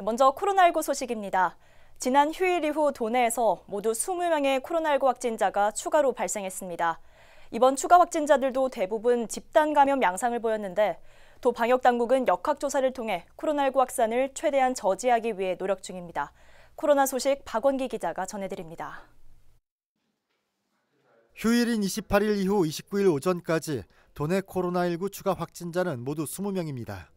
먼저 코로나19 소식입니다. 지난 휴일 이후 도내에서 모두 20명의 코로나19 확진자가 추가로 발생했습니다. 이번 추가 확진자들도 대부분 집단 감염 양상을 보였는데 도 방역당국은 역학조사를 통해 코로나19 확산을 최대한 저지하기 위해 노력 중입니다. 코로나 소식 박원기 기자가 전해드립니다. 휴일인 28일 이후 29일 오전까지 도내 코로나19 추가 확진자는 모두 20명입니다.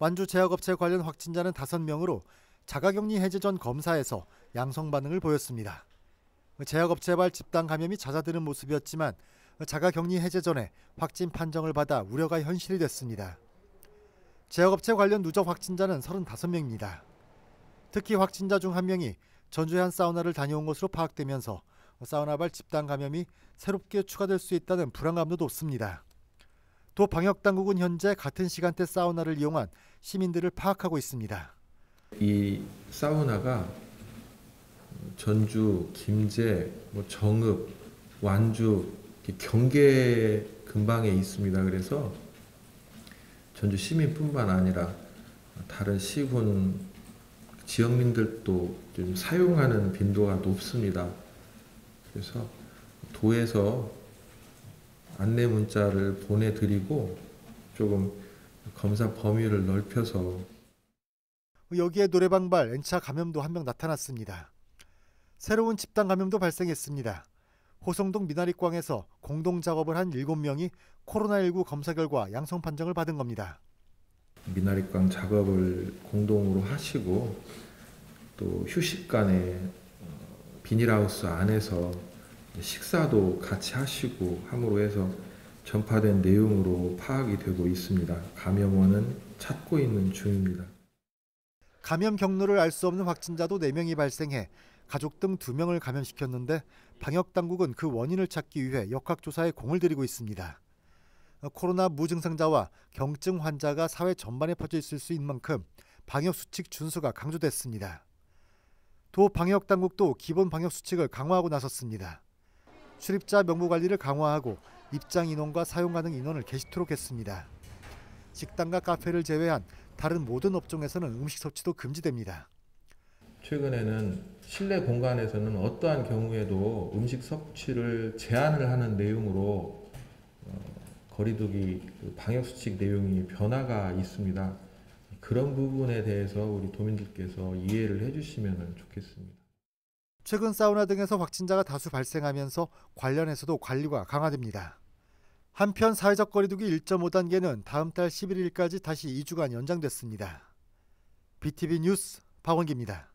완주 제약업체 관련 확진자는 5명으로 자가격리 해제 전 검사에서 양성 반응을 보였습니다. 제약업체발 집단 감염이 잦아드는 모습이었지만 자가격리 해제 전에 확진 판정을 받아 우려가 현실이 됐습니다. 제약업체 관련 누적 확진자는 35명입니다. 특히 확진자 중 1명이 전주의 한 사우나를 다녀온 것으로 파악되면서 사우나발 집단 감염이 새롭게 추가될 수 있다는 불안감도 높습니다. 도 방역당국은 현재 같은 시간대 사우나를 이용한 시민들을 파악하고 있습니다. 이 사우나가 전주, 김제, 정읍, 완주, 경계 근방에 있습니다. 그래서 전주 시민뿐만 아니라 다른 시군 지역민들도 좀 사용하는 빈도가 높습니다. 그래서 도에서 안내 문자를 보내드리고 조금 검사 범위를 넓혀서. 여기에 노래방발 N차 감염도 1명 나타났습니다. 새로운 집단 감염도 발생했습니다. 호성동 미나리광에서 공동 작업을 한 7명이 코로나19 검사 결과 양성 판정을 받은 겁니다. 미나리광 작업을 공동으로 하시고 또 휴식간에 비닐하우스 안에서 식사도 같이 하시고 함으로 해서 전파된 내용으로 파악이 되고 있습니다. 감염원은 찾고 있는 중입니다. 감염 경로를 알 수 없는 확진자도 4명이 발생해 가족 등 2명을 감염시켰는데 방역당국은 그 원인을 찾기 위해 역학조사에 공을 들이고 있습니다. 코로나 무증상자와 경증 환자가 사회 전반에 퍼져 있을 수 있는 만큼 방역수칙 준수가 강조됐습니다. 도 방역당국도 기본 방역수칙을 강화하고 나섰습니다. 출입자 명부관리를 강화하고 입장 인원과 사용 가능 인원을 게시토록 했습니다. 식당과 카페를 제외한 다른 모든 업종에서는 음식 섭취도 금지됩니다. 최근에는 실내 공간에서는 어떠한 경우에도 음식 섭취를 제한을 하는 내용으로 거리두기 방역수칙 내용이 변화가 있습니다. 그런 부분에 대해서 우리 도민들께서 이해를 해주시면 좋겠습니다. 최근 사우나 등에서 확진자가 다수 발생하면서 관련해서도 관리가 강화됩니다. 한편 사회적 거리두기 1.5단계는 다음 달 11일까지 다시 2주간 연장됐습니다. BTV 뉴스 박원기입니다.